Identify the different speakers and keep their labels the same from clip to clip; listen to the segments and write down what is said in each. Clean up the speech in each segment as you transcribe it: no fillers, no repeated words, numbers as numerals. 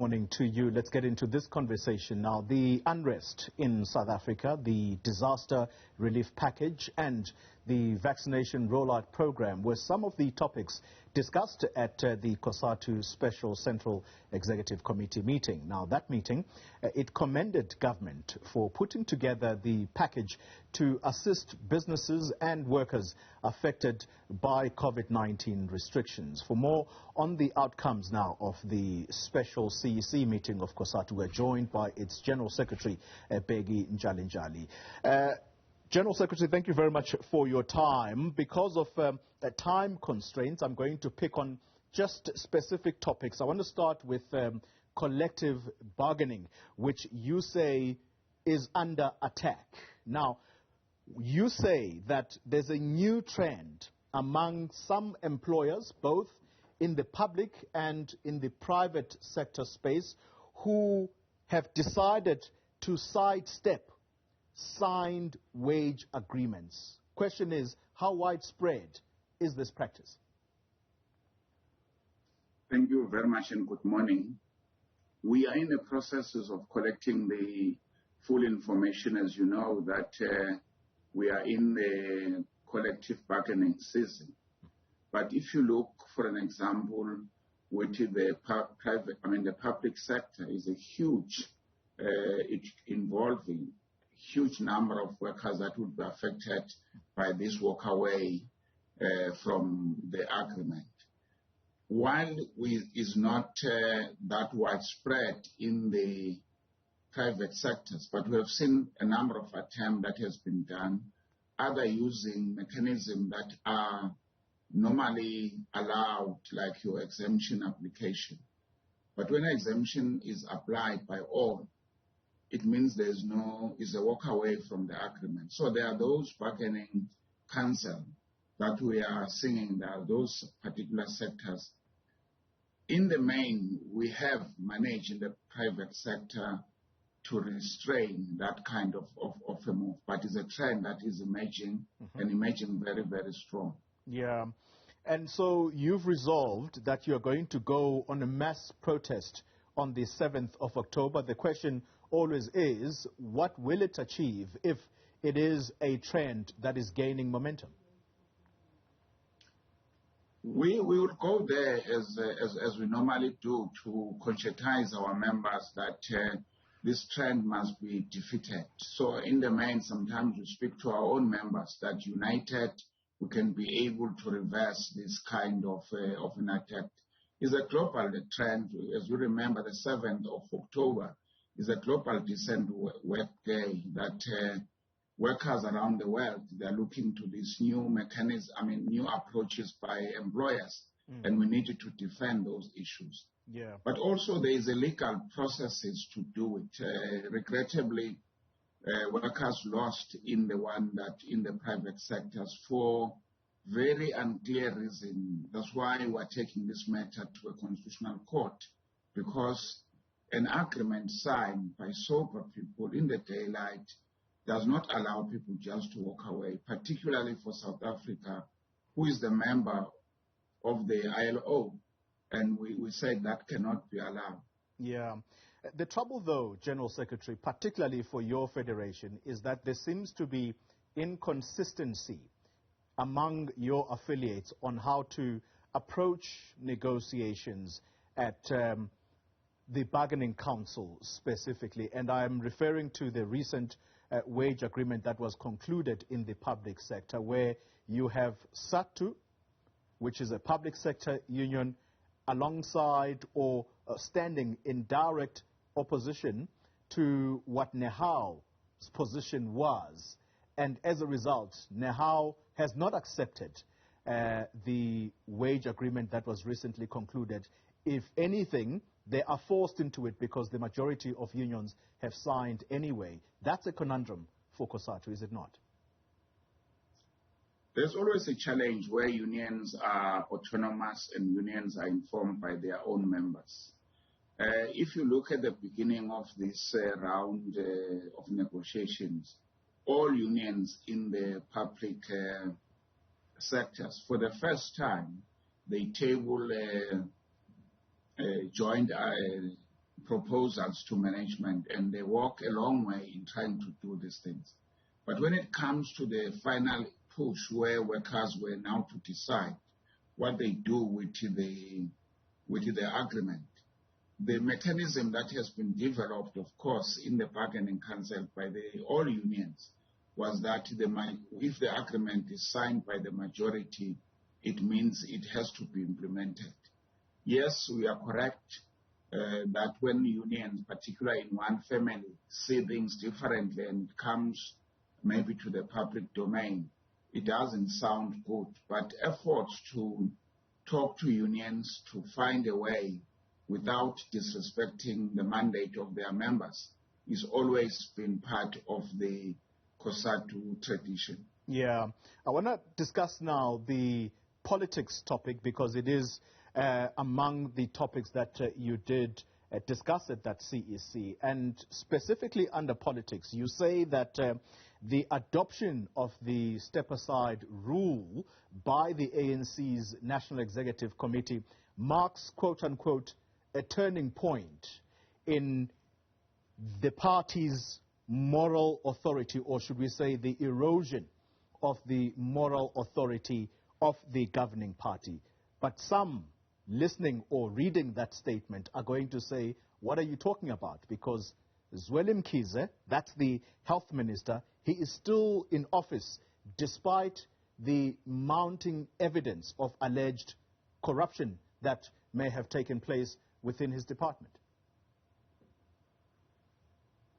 Speaker 1: Morning to you. Let's get into this conversation now. The unrest in South Africa, the disaster relief package and the vaccination rollout program were some of the topics discussed at the COSATU Special Central Executive Committee meeting. Now, that meeting, it commended government for putting together the package to assist businesses and workers affected by COVID-19 restrictions. For more on the outcomes now of the special CEC meeting of COSATU, we're joined by its General Secretary, Bheki Ntshalintshali. General Secretary, thank you very much for your time. Because of time constraints, I'm going to pick on just specific topics. I want to start with collective bargaining, which you say is under attack. Now, you say that there's a new trend among some employers, both in the public and in the private sector space, who have decided to sidestep signed wage agreements. Question is, how widespread is this practice?
Speaker 2: Thank you very much and good morning. We are in the processes of collecting the full information. As you know, that we are in the collective bargaining season. But if you look, for an example, with the public sector is a huge, involving huge number of workers that would be affected by this walk away from the agreement. While is not that widespread in the private sectors, but we have seen a number of attempts that has been done, other using mechanisms that are normally allowed, like your exemption application. But when an exemption is applied by all, it means is a walk away from the agreement. So there are those bargaining council that we are seeing, there are those particular sectors. In the main, we have managed in the private sector to restrain that kind of a move, but it's a trend that is emerging and emerging very, very strong.
Speaker 1: Yeah, and so you've resolved that you're going to go on a mass protest on the 7th of October. The question always is, what will it achieve if it is a trend that is gaining momentum?
Speaker 2: We will go there as we normally do to conscientize our members that this trend must be defeated. So in the main, sometimes we speak to our own members that united we can be able to reverse this kind of an attack. It's a global trend. As you remember, the 7th of October is a global decent work day that workers around the world, they're looking to these new mechanisms, new approaches by employers, and we needed to defend those issues.
Speaker 1: Yeah.
Speaker 2: But also there is a legal processes to do it. Regrettably, workers lost in the private sectors for very unclear reason. That's why we're taking this matter to a constitutional court, because an agreement signed by sober people in the daylight does not allow people just to walk away, particularly for South Africa, who is the member of the ILO. And we said that cannot be allowed.
Speaker 1: Yeah. The trouble, though, General Secretary, particularly for your federation, is that there seems to be inconsistency among your affiliates on how to approach negotiations at the bargaining council specifically. And I'm referring to the recent wage agreement that was concluded in the public sector, where you have COSATU, which is a public sector union, alongside or standing in direct opposition to what NEHAW's position was. And as a result, NEHAW has not accepted the wage agreement that was recently concluded. If anything, they are forced into it because the majority of unions have signed anyway. That's a conundrum for COSATU, is it not?
Speaker 2: There's always a challenge where unions are autonomous and unions are informed by their own members. If you look at the beginning of this round of negotiations, all unions in the public sectors, for the first time, they table joint proposals to management, and they walk a long way in trying to do these things. But when it comes to the final push where workers were now to decide what they do with the agreement, the mechanism that has been developed, of course, in the bargaining council by all unions was that if the agreement is signed by the majority, it means it has to be implemented. Yes, we are correct that when unions, particularly in one family, see things differently and it comes maybe to the public domain, it doesn't sound good. But efforts to talk to unions to find a way without disrespecting the mandate of their members is always been part of the COSATU tradition.
Speaker 1: Yeah. I want to discuss now the politics topic because it is among the topics that you did discuss at that CEC. And specifically under politics, you say that the adoption of the step-aside rule by the ANC's National Executive Committee marks, quote-unquote, a turning point in the party's moral authority, or should we say the erosion of the moral authority of the governing party. But some listening or reading that statement are going to say, what are you talking about? Because Xoli Mngambi, that's the health minister, he is still in office despite the mounting evidence of alleged corruption that may have taken place within his department.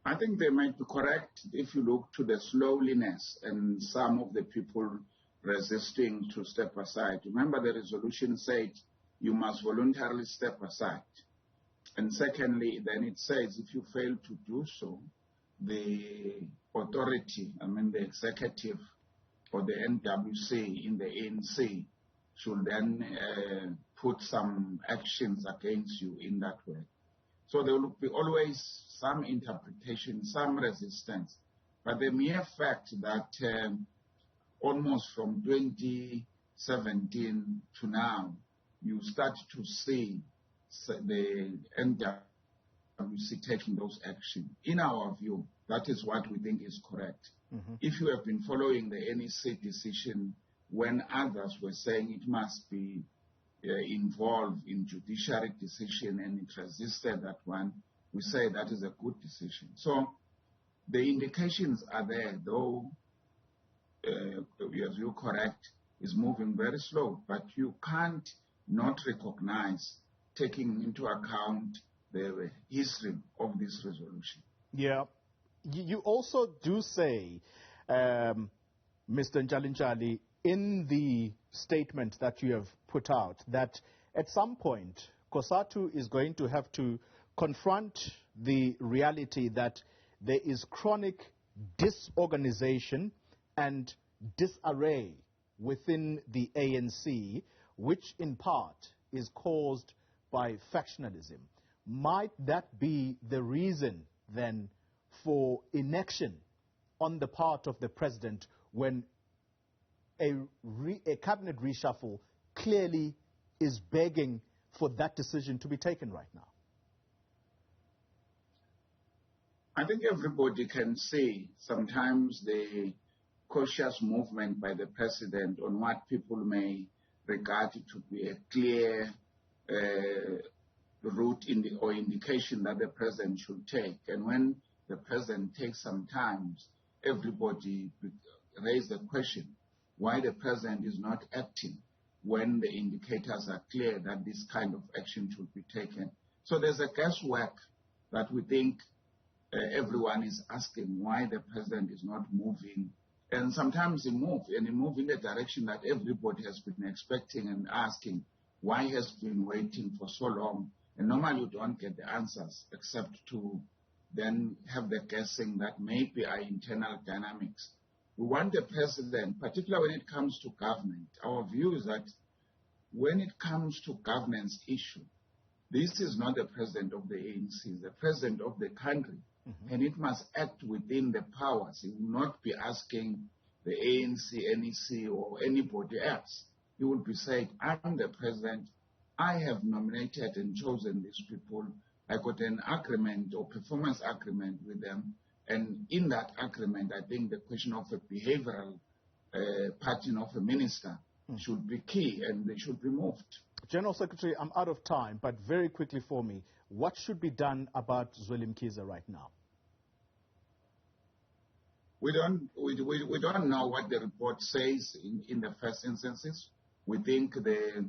Speaker 2: I think they might be correct if you look to the slowness and some of the people resisting to step aside. Remember, the resolution said you must voluntarily step aside. And secondly, then it says if you fail to do so, the authority, the executive or the NWC in the ANC should then put some actions against you in that way. So there will be always some interpretation, some resistance. But the mere fact that almost from 2017 to now, you start to see the NWC taking those actions. In our view, that is what we think is correct. Mm-hmm. If you have been following the NEC decision when others were saying it must be involved in judiciary decision and it resisted that one, we say that is a good decision. So the indications are there, though, as you're correct, is moving very slow, but you can't not recognize, taking into account the history of this resolution.
Speaker 1: Yeah. You also do say, Mr. Ntshalintshali, in the statement that you have put out, that at some point, COSATU is going to have to confront the reality that there is chronic disorganization and disarray within the ANC, which in part is caused by factionalism. Might that be the reason then for inaction on the part of the president when a cabinet reshuffle clearly is begging for that decision to be taken right now?
Speaker 2: I think everybody can see sometimes the cautious movement by the president on what people may regard to be a clear route or indication that the president should take. And when the president takes some time, everybody raise the question why the president is not acting when the indicators are clear that this kind of action should be taken. So there's a guesswork that we think everyone is asking why the president is not moving. And sometimes he moves in the direction that everybody has been expecting and asking why he has been waiting for so long. And normally you don't get the answers except to then have the guessing that maybe our internal dynamics. We want the president, particularly when it comes to government, our view is that when it comes to governance issue, this is not the president of the ANC, it's the president of the country. Mm-hmm. And it must act within the powers. It will not be asking the ANC, NEC, or anybody else. He will be saying, I'm the president. I have nominated and chosen these people. I got an agreement or performance agreement with them, and in that agreement, I think the question of a behavioral pattern of a minister should be key, and they should be moved.
Speaker 1: General Secretary, I'm out of time, but very quickly for me, what should be done about Xoli Mngambi right now?
Speaker 2: We don't know what the report says in the first instances. We think the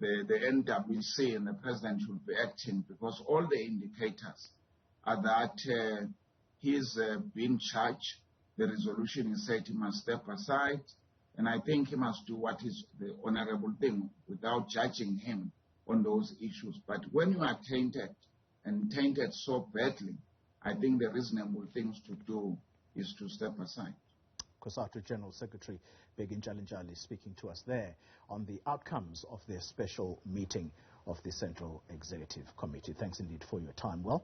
Speaker 2: NWC and the president should be acting, because all the indicators are that he's been charged. The resolution is said he must step aside, and I think he must do what is the honorable thing without judging him on those issues. But when you are tainted, and tainted so badly, I think the reasonable things to do is to step aside.
Speaker 1: COSATU General Secretary Bheki Ntshalintshali speaking to us there on the outcomes of their special meeting of the Central Executive Committee. Thanks indeed for your time. Well.